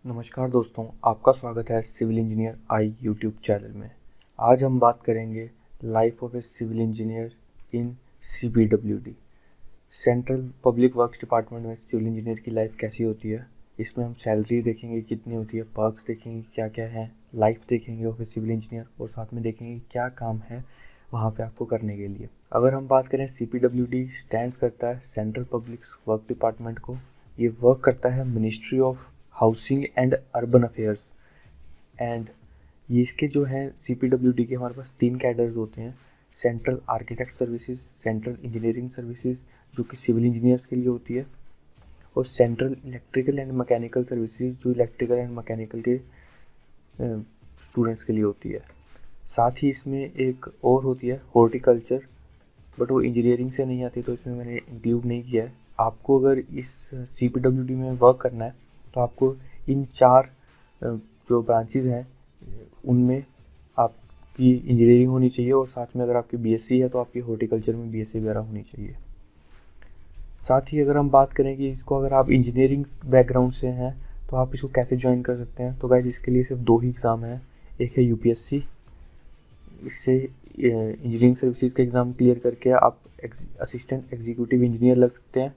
नमस्कार दोस्तों, आपका स्वागत है सिविल इंजीनियर आई यूट्यूब चैनल में। आज हम बात करेंगे life of a civil engineer in CPWD, central public works department में सिविल इंजीनियर की लाइफ कैसी होती है। इसमें हम सैलरी देखेंगे कितनी होती है, पर्क्स देखेंगे क्या क्या है, लाइफ देखेंगे ऑफ ए सिविल इंजीनियर और साथ में देखेंगे क्या काम है वहाँ पे आपको करने के लिए। अगर हम बात करें CPWD स्टैंड्स करता है सेंट्रल पब्लिक वर्क डिपार्टमेंट को। ये वर्क करता है ministry of housing and urban affairs and ये इसके जो है CPWD के हमारे पास 3 कैडर्स होते हैं। Central architect services, central engineering services जो कि सिविल इंजीनियर्स के लिए होती है, और central electrical and mechanical services जो इलेक्ट्रिकल एंड मैकेनिकल के स्टूडेंट्स के लिए होती है। साथ ही इसमें एक और होती है हॉर्टिकल्चर, बट वो इंजीनियरिंग से नहीं आती तो इसमें मैंने इंक्लूड नहीं किया है। आपको अगर इस CPWD में वर्क करना है तो आपको इन 4 जो ब्रांचेज हैं उनमें आपकी इंजीनियरिंग होनी चाहिए, और साथ में अगर आपकी BSc है तो आपकी हॉर्टिकल्चर में BSc वगैरह होनी चाहिए। साथ ही अगर हम बात करें कि इसको अगर आप इंजीनियरिंग बैकग्राउंड से हैं तो आप इसको कैसे ज्वाइन कर सकते हैं, तो गाइस इसके लिए सिर्फ 2 ही एग्ज़ाम हैं। एक है UPSC, इससे इंजीनियरिंग सर्विसेज का एग्ज़ाम क्लियर करके आप असिस्टेंट एग्जीक्यूटिव इंजीनियर लग सकते हैं।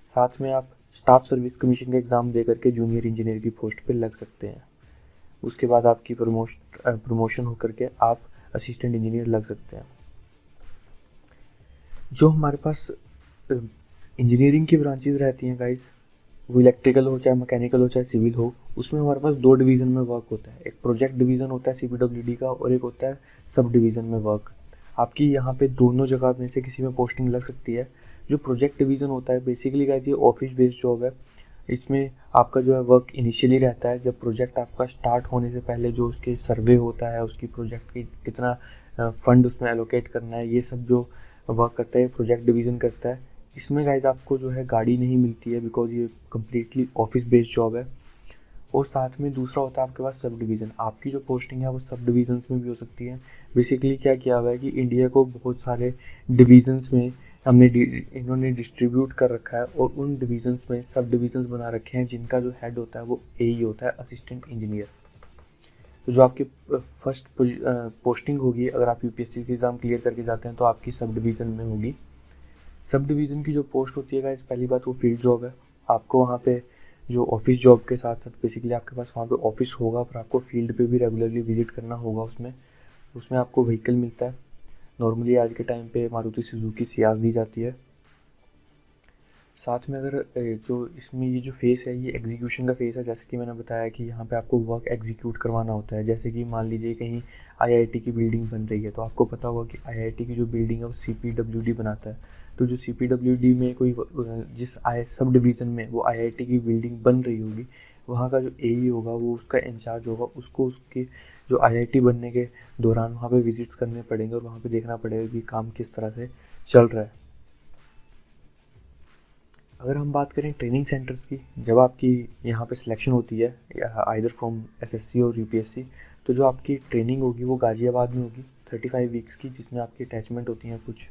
साथ में आप स्टाफ सर्विस कमीशन का एग्ज़ाम दे करके जूनियर इंजीनियर की पोस्ट पे लग सकते हैं। उसके बाद आपकी प्रमोशन हो करके आप असिस्टेंट इंजीनियर लग सकते हैं। जो हमारे पास इंजीनियरिंग की ब्रांचेज रहती हैं गाइस, वो इलेक्ट्रिकल हो चाहे मैकेनिकल हो चाहे सिविल हो, उसमें हमारे पास 2 डिवीज़न में वर्क होता है। एक प्रोजेक्ट डिवीज़न होता है CPWD का और एक होता है सब डिवीज़न में वर्क। आपकी यहाँ पे दोनों जगह में से किसी में पोस्टिंग लग सकती है। जो प्रोजेक्ट डिवीज़न होता है बेसिकली गाइस ये ऑफिस बेस्ड जॉब है। इसमें आपका जो है वर्क इनिशियली रहता है जब प्रोजेक्ट आपका स्टार्ट होने से पहले जो उसके सर्वे होता है, उसकी प्रोजेक्ट की कितना फंड उसमें एलोकेट करना है, ये सब जो वर्क करता है प्रोजेक्ट डिवीज़न करता है। इसमें गाइस आपको जो है गाड़ी नहीं मिलती है बिकॉज ये कम्प्लीटली ऑफिस बेस्ड जॉब है। और साथ में दूसरा होता है आपके पास सब डिवीज़न। आपकी जो पोस्टिंग है वो सब डिवीज़न्स में भी हो सकती है। बेसिकली क्या किया हुआ है कि इंडिया को बहुत सारे डिवीज़न्स में इन्होंने डिस्ट्रीब्यूट कर रखा है, और उन डिवीज़न्स में सब डिवीज़न्स बना रखे हैं जिनका जो हेड होता है वो AE होता है, असिस्टेंट इंजीनियर। तो जो आपकी फर्स्ट पोस्टिंग होगी अगर आप UPSC के एग्ज़ाम क्लियर करके जाते हैं तो आपकी सब डिवीज़न में होगी। सब डिवीज़न की जो पोस्ट होती है गाइस, पहली बात वो फील्ड जॉब है। आपको वहाँ पे जो ऑफिस जॉब के साथ साथ बेसिकली आपके पास वहाँ पे ऑफिस होगा, पर आपको फील्ड पे भी रेगुलरली विजिट करना होगा। उसमें आपको व्हीकल मिलता है। नॉर्मली आज के टाइम पे मारुति सुजुकी सियाज दी जाती है। साथ में अगर जो इसमें ये जो फेस है ये एग्जीक्यूशन का फेस है, जैसे कि मैंने बताया कि यहाँ पे आपको वर्क एग्जीक्यूट करवाना होता है। जैसे कि मान लीजिए कहीं IIT की बिल्डिंग बन रही है तो आपको पता होगा कि IIT की जो बिल्डिंग है वो CPWD बनाता है। तो जो CPWD में कोई जिस सब डिवीज़न में वो IIT की बिल्डिंग बन रही होगी, वहाँ का जो AE होगा वो उसका इंचार्ज होगा। उसको उसकी जो IIT बनने के दौरान वहाँ पे विजिट्स करने पड़ेंगे और वहाँ पे देखना पड़ेगा कि काम किस तरह से चल रहा है। अगर हम बात करें ट्रेनिंग सेंटर्स की, जब आपकी यहाँ पे सिलेक्शन होती है आइदर फ्रॉम SSC और UPSC, तो जो आपकी ट्रेनिंग होगी वो गाज़ियाबाद में होगी 35 वीक्स की, जिसमें आपकी अटैचमेंट होती हैं। कुछ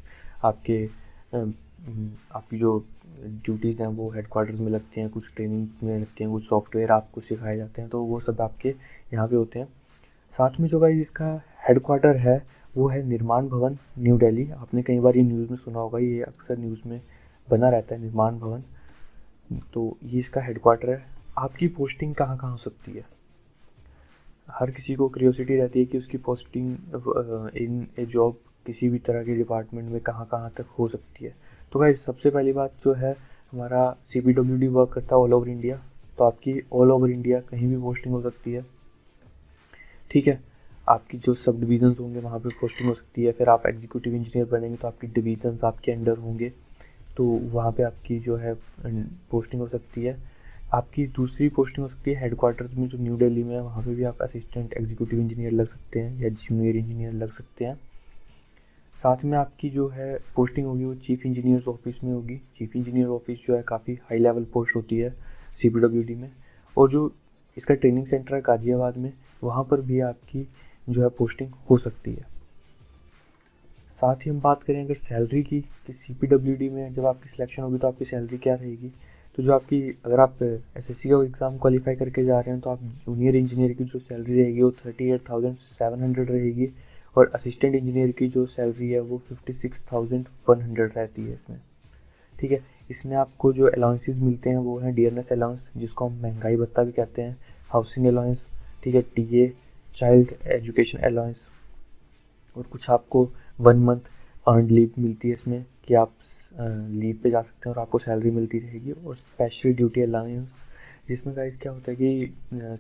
आपकी जो ड्यूटीज़ हैं वो हेडक्वार्टर्स में लगती हैं, कुछ ट्रेनिंग में लगती हैं, कुछ सॉफ्टवेयर आपको सिखाए जाते हैं, तो वो सब आपके यहाँ पे होते हैं। साथ में जो गाइस इसका हेडक्वार्टर है वो है निर्माण भवन, न्यू दिल्ली। आपने कई बार ये न्यूज़ में सुना होगा, ये अक्सर न्यूज़ में बना रहता है निर्माण भवन। तो ये इसका हेडक्वार्टर है। आपकी पोस्टिंग कहाँ कहाँ हो सकती है, हर किसी को क्यूरियोसिटी रहती है कि उसकी पोस्टिंग इन ए जॉब किसी भी तरह के डिपार्टमेंट में कहाँ कहाँ तक हो सकती है। तो गाइस सबसे पहली बात जो है, हमारा CPWD वर्क करता है ऑल ओवर इंडिया, तो आपकी ऑल ओवर इंडिया कहीं भी पोस्टिंग हो सकती है। ठीक है, आपकी जो सब डिवीज़न्स होंगे वहाँ पे पोस्टिंग हो सकती है। फिर आप एग्जीक्यूटिव इंजीनियर बनेंगे तो आपकी डिवीज़न्स आपके अंडर होंगे, तो वहाँ पे आपकी जो है पोस्टिंग हो सकती है। आपकी दूसरी पोस्टिंग हो सकती है हेडक्वार्टर्स में जो न्यू दिल्ली में है, वहाँ पे भी आप असिस्टेंट एग्जीक्यूटिव इंजीनियर लग सकते हैं या जूनियर इंजीनियर लग सकते हैं। साथ में आपकी जो है पोस्टिंग होगी वो चीफ इंजीनियर ऑफिस में होगी। चीफ इंजीनियर ऑफिस जो है काफ़ी हाई लेवल पोस्ट होती है CPWD में, और जो इसका ट्रेनिंग सेंटर है गाज़ियाबाद में, वहाँ पर भी आपकी जो है पोस्टिंग हो सकती है। साथ ही हम बात करें अगर सैलरी की कि CPWD में जब आपकी सिलेक्शन होगी तो आपकी सैलरी क्या रहेगी, तो जो आपकी, अगर आप एसएससी का एग्ज़ाम क्वालिफाई करके जा रहे हैं तो आप जूनियर इंजीनियर की जो सैलरी रहेगी वो 38,700 रहेगी, और असिस्टेंट इंजीनियर की जो सैलरी है वो 56,100 रहती है इसमें। ठीक है, इसमें आपको जो अलाउंसेस मिलते हैं वो हैं डियरनेस अलाउंस, जिसको हम महंगाई भत्ता भी कहते हैं, हाउसिंग अलाउंस, ठीक है, टीए, चाइल्ड एजुकेशन अलाउंस, और कुछ आपको 1 मंथ अर्नड लीव मिलती है इसमें, कि आप लीव पे जा सकते हैं और आपको सैलरी मिलती रहेगी, और स्पेशल ड्यूटी अलाउंस, जिसमें गाइस क्या होता है कि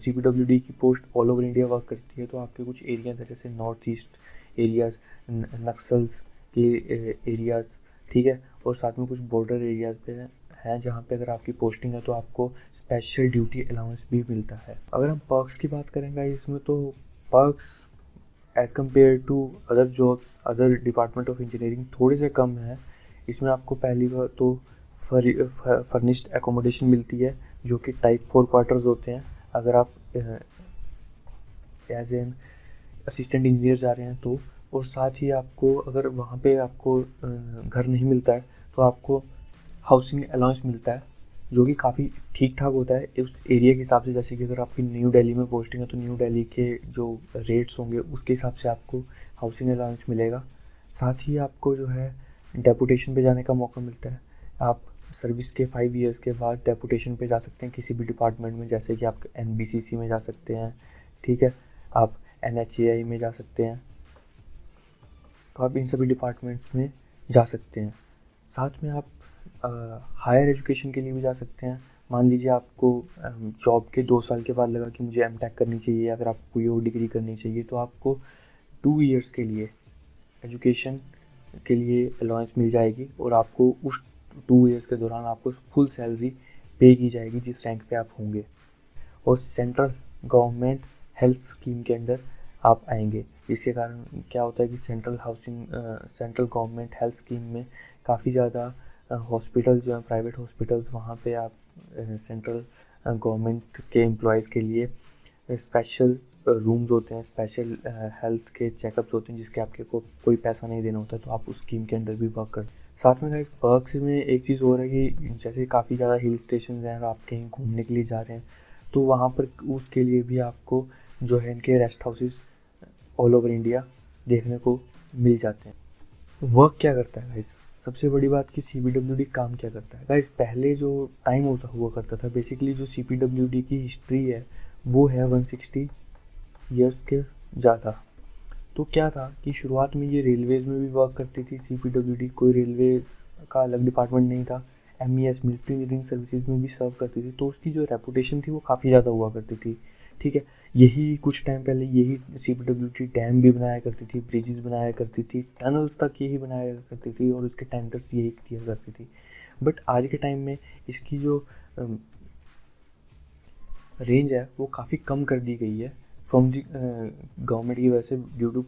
CPWD की post all over India work करती है, तो आपके कुछ एरियाज हैं जैसे नॉर्थ ईस्ट एरियाज, नक्सल्स के एरियाज, ठीक है, और साथ में कुछ बॉर्डर एरियाज पे हैं जहाँ पे अगर आपकी पोस्टिंग है तो आपको स्पेशल ड्यूटी अलाउंस भी मिलता है। अगर हम पर्क्स की बात करेंगे इसमें, तो perks as compare to other jobs, other department of engineering थोड़े से कम है। इसमें आपको पहली बार तो फर्निश्ड एकोमोडेशन मिलती है, जो कि टाइप 4 क्वार्टर्स होते हैं। अगर आप एज एन असिस्टेंट इंजीनियर जा रहे हैं तो, और साथ ही आपको अगर वहाँ पे आपको घर नहीं मिलता है तो आपको हाउसिंग अलाउंस मिलता है, जो कि काफ़ी ठीक ठाक होता है उस एरिया के हिसाब से। जैसे कि अगर आपकी न्यू दिल्ली में पोस्टिंग है तो न्यू दिल्ली के जो रेट्स होंगे उसके हिसाब से आपको हाउसिंग अलाउंस मिलेगा। साथ ही आपको जो है डेपुटेशन पे जाने का मौका मिलता है। आप सर्विस के 5 ईयर्स के बाद डेपुटेशन पे जा सकते हैं किसी भी डिपार्टमेंट में, जैसे कि आप NBCC में जा सकते हैं, ठीक है, आप NHAI में जा सकते हैं, तो आप इन सभी डिपार्टमेंट्स में जा सकते हैं। साथ में आप हायर एजुकेशन के लिए भी जा सकते हैं। मान लीजिए आपको जॉब के 2 साल के बाद लगा कि मुझे MTech करनी चाहिए, अगर आपको कोई और डिग्री करनी चाहिए, तो आपको 2 ईयर्स के लिए एजुकेशन के लिए अलाउंस मिल जाएगी, और आपको उस 2 ईयर्स के दौरान आपको फुल सैलरी पे की जाएगी जिस रैंक पे आप होंगे। और सेंट्रल गवर्नमेंट हेल्थ स्कीम के अंदर आप आएंगे, जिसके कारण क्या होता है कि सेंट्रल गवर्नमेंट हेल्थ स्कीम में काफ़ी ज़्यादा हॉस्पिटल्स जो हैं, प्राइवेट हॉस्पिटल्स, वहाँ पे आप सेंट्रल गवर्नमेंट के एम्प्लॉयज़ के लिए स्पेशल रूम्स होते हैं, स्पेशल हेल्थ के चेकअप्स होते हैं, जिसके आपके को कोई पैसा नहीं देना होता, तो आप उस स्कीम के अंदर भी वर्क करते हैं। साथ में गाइस पर्क्स में एक चीज़ और है कि जैसे काफ़ी ज़्यादा हिल स्टेशन हैं और आप कहीं घूमने के लिए जा रहे हैं, तो वहाँ पर उसके लिए भी आपको जो है इनके rest houses all over India देखने को मिल जाते हैं। वर्क क्या करता है गाइस, सबसे बड़ी बात कि CPWD काम क्या करता है गाइस। पहले जो टाइम होता हुआ करता था, बेसिकली जो CPWD की हिस्ट्री है वो है 160 ईयर्स के ज़्यादा। तो क्या था कि शुरुआत में ये रेलवेज़ में भी वर्क करती थी CPWD, कोई रेलवे का अलग डिपार्टमेंट नहीं था। MES मिलिट्री इंजीनियरिंग सर्विसेज में भी सर्व करती थी, तो उसकी जो रेपुटेशन थी वो काफ़ी ज़्यादा हुआ करती थी, ठीक है। यही कुछ टाइम पहले यही CPWD डैम भी बनाया करती थी, ब्रिजेस बनाया करती थी, टनल्स तक यही बनाया करती थी, और उसके टेंडर्स यही किया करती थी। बट आज के टाइम में इसकी जो रेंज है वो काफ़ी कम कर दी गई है फ्रॉम दी गवर्नमेंट की वजह से, ड्यू टू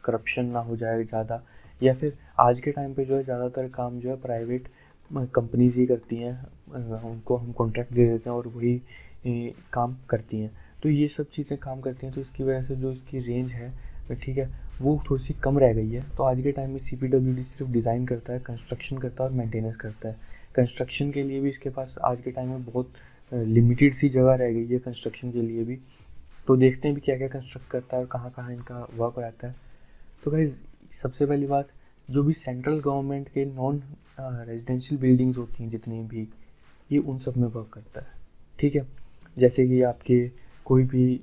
करप्शन ना हो जाए ज़्यादा, या फिर आज के टाइम पे जो है ज़्यादातर काम जो है प्राइवेट कंपनीज ही करती हैं, उनको हम कॉन्ट्रैक्ट दे देते हैं और वही काम करती हैं। तो ये सब चीज़ें काम करती हैं, तो इसकी वजह से जो इसकी रेंज है, ठीक है, वो थोड़ी सी कम रह गई है। तो आज के टाइम में CPWD सिर्फ डिज़ाइन करता है, कंस्ट्रक्शन करता है और मेंटेनेंस करता है। कंस्ट्रक्शन के लिए भी इसके पास आज के टाइम में बहुत लिमिटेड सी जगह रह गई है कंस्ट्रक्शन के लिए भी। तो देखते हैं भी क्या क्या कंस्ट्रक्ट करता है और कहाँ कहाँ इनका वर्क रहता है। तो गाइस सबसे पहली बात, जो भी सेंट्रल गवर्नमेंट के नॉन रेजिडेंशियल बिल्डिंग्स होती हैं जितनी भी, ये उन सब में वर्क करता है, ठीक है। जैसे कि आपके कोई भी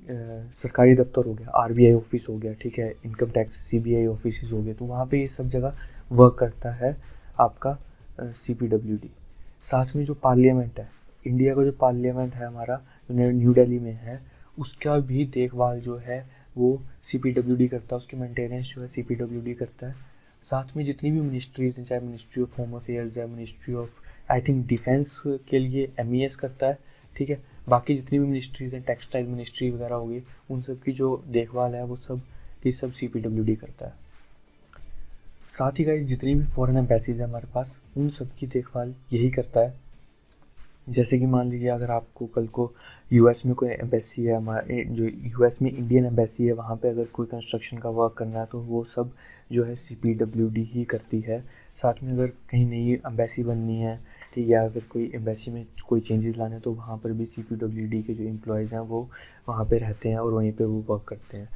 सरकारी दफ्तर हो गया, RBI ऑफिस हो गया, ठीक है, इनकम टैक्स CBI ऑफिस हो गए, तो वहाँ पे ये सब जगह वर्क करता है आपका CPWD। साथ में जो पार्लियामेंट है, इंडिया का जो पार्लियामेंट है हमारा, जो न्यू दिल्ली में है, उसका भी देखभाल जो है वो CPWD करता है, उसकी मेंटेनेंस जो है CPWD करता है। साथ में जितनी भी मिनिस्ट्रीज़ हैं, चाहे मिनिस्ट्री ऑफ होम अफेयर्स या ministry of I think defence के लिए MES करता है, ठीक है। बाकी जितनी भी मिनिस्ट्रीज़ हैं, टेक्सटाइल मिनिस्ट्री वगैरह होगी, उन सब की जो देखभाल है वो सब ये सब CPWD करता है। साथ ही गाइस जितनी भी फॉरेन एम्बेसीज है हमारे पास, उन सब की देखभाल यही करता है। जैसे कि मान लीजिए अगर आपको कल को US में कोई एम्बेसी है, हमारे जो US में इंडियन एम्बेसी है, वहाँ पे अगर कोई कंस्ट्रक्शन का वर्क करना है तो वो सब जो है CPWD ही करती है। साथ में अगर कहीं नई एम्बेसी बननी है, ठीक है। अगर कोई एम्बेसी में कोई चेंजेस लाने तो वहाँ पर भी CPWD के जो एम्प्लॉयज़ हैं वो वहाँ पे रहते हैं और वहीं पे वो वर्क करते हैं।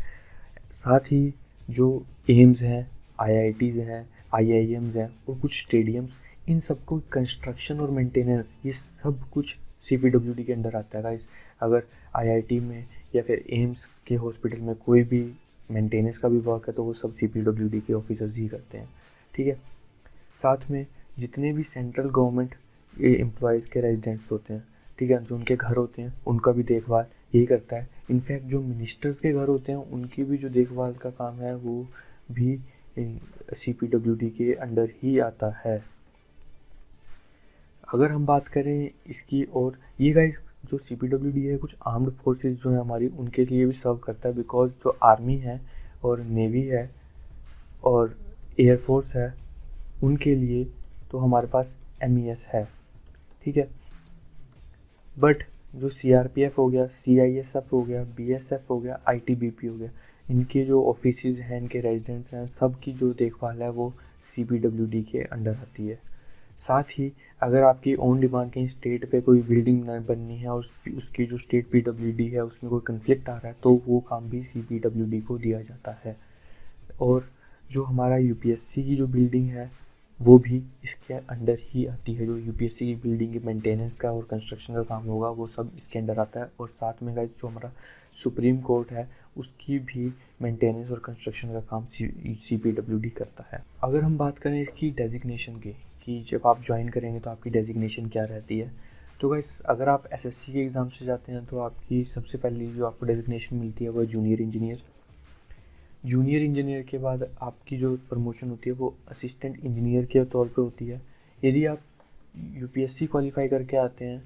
साथ ही जो एम्स हैं, IITs हैं, IIMs हैं और कुछ स्टेडियम्स, इन सबको कंस्ट्रक्शन और मेंटेनेंस ये सब कुछ CPWD के अंडर आता है गाइस। अगर IIT में या फिर एम्स के हॉस्पिटल में कोई भी मेंटेनेंस का भी वर्क है तो वो सब CPWD के ऑफिसर्स ही करते हैं, ठीक है। साथ में जितने भी सेंट्रल गवर्नमेंट एम्प्लॉयज़ के रेजिडेंट्स होते हैं, ठीक है, जो उनके घर होते हैं उनका भी देखभाल यही करता है। इनफैक्ट जो मिनिस्टर्स के घर होते हैं उनकी भी जो देखभाल का काम है वो भी CPWD के अंडर ही आता है। अगर हम बात करें इसकी, और ये गाइस जो CPWD है कुछ आर्म्ड फोर्सेस जो है हमारी उनके लिए भी सर्व करता है, बिकॉज जो आर्मी है और नेवी है और एयरफोर्स है उनके लिए तो हमारे पास MES है, ठीक है। बट जो CRPF हो गया, CISF हो गया, BSF हो गया, ITBP हो गया, इनके जो ऑफिसेज हैं, इनके रेजिडेंट्स हैं, सब की जो देखभाल है वो CPWD के अंडर आती है। साथ ही अगर आपकी ओन डिमांड कहीं स्टेट पे कोई बिल्डिंग बननी है और उसकी जो स्टेट PWD है उसमें कोई कन्फ्लिक्ट आ रहा है तो वो काम भी CPWD को दिया जाता है। और जो हमारा UPSC की जो बिल्डिंग है वो भी इसके अंडर ही आती है। जो UPSC की बिल्डिंग के मेंटेनेंस का और कंस्ट्रक्शन का काम होगा वो सब इसके अंडर आता है। और साथ में गाइस जो हमारा सुप्रीम कोर्ट है उसकी भी मेंटेनेंस और कंस्ट्रक्शन का काम CPWD करता है। अगर हम बात करें इसकी डेजिग्नेशन की कि जब आप ज्वाइन करेंगे तो आपकी डेजिग्नेशन क्या रहती है, तो गाइस अगर आप SSC के एग्ज़ाम से जाते हैं तो आपकी सबसे पहली जो आपको डेजिग्नेशन मिलती है वो जूनियर इंजीनियर। जूनियर इंजीनियर के बाद आपकी जो प्रमोशन होती है वो असिस्टेंट इंजीनियर के तौर पे होती है। यदि आप UPSC क्वालिफाई करके आते हैं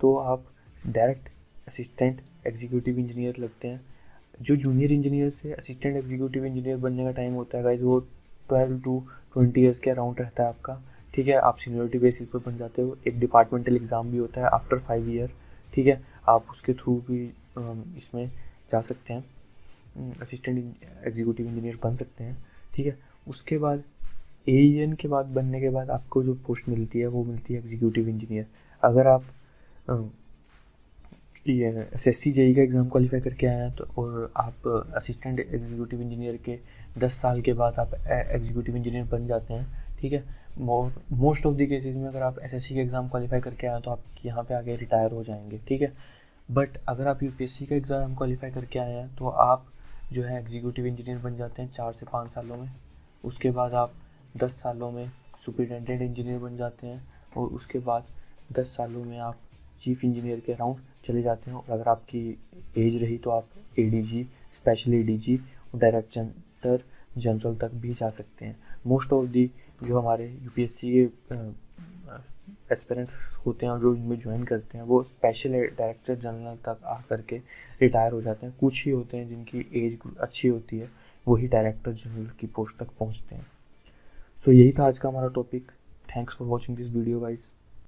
तो आप डायरेक्ट असिस्टेंट एग्जीक्यूटिव इंजीनियर लगते हैं। जो जूनियर इंजीनियर से असिस्टेंट एग्जीक्यूटिव इंजीनियर बनने का टाइम होता है गाइस वो 12 to 20 ईयर्स के अराउंड रहता है आपका, ठीक है। आप सीनियरिटी बेसिस पर बन जाते हो। एक डिपार्टमेंटल एग्ज़ाम भी होता है आफ्टर 5 ईयर, ठीक है, आप उसके थ्रू भी इसमें जा सकते हैं, असिस्टेंट एग्जीक्यूटिव इंजीनियर बन सकते हैं, ठीक है। उसके बाद AEN के बाद बनने के बाद आपको जो पोस्ट मिलती है वो मिलती है एग्जीक्यूटिव इंजीनियर। अगर आप ये SSC JEE का एग्ज़ाम क्वालिफाई करके आए हैं तो और आप असिस्टेंट एग्जीक्यूटिव इंजीनियर के 10 साल के बाद आप एग्जीक्यूटिव इंजीनियर बन जाते हैं, ठीक है। मोस्ट ऑफ द केसेस में अगर आप SSC का एग्ज़ाम क्वालिफाई करके आए तो आप यहाँ पे आगे रिटायर हो जाएंगे, ठीक है। बट अगर आप UPSC का एग्ज़ाम क्वालिफाई करके आए हैं तो आप जो है एग्जीक्यूटिव इंजीनियर बन जाते हैं 4 से 5 सालों में। उसके बाद आप 10 सालों में सुपरिटेंडेंट इंजीनियर बन जाते हैं और उसके बाद 10 सालों में आप चीफ इंजीनियर के अराउंड चले जाते हैं। और अगर आपकी एज रही तो आप ADG, स्पेशल ADG और डायरेक्टर जनरल तक भी जा सकते हैं। मोस्ट ऑफ दी जो हमारे UPSC के एस्पिरेंट्स होते हैं जो इनमें ज्वाइन करते हैं वो स्पेशल डायरेक्टर जनरल तक आ करके रिटायर हो जाते हैं। कुछ ही होते हैं जिनकी एज अच्छी होती है वही डायरेक्टर जनरल की पोस्ट तक पहुंचते हैं। सो यही था आज का हमारा topic. Thanks for watching this video guys.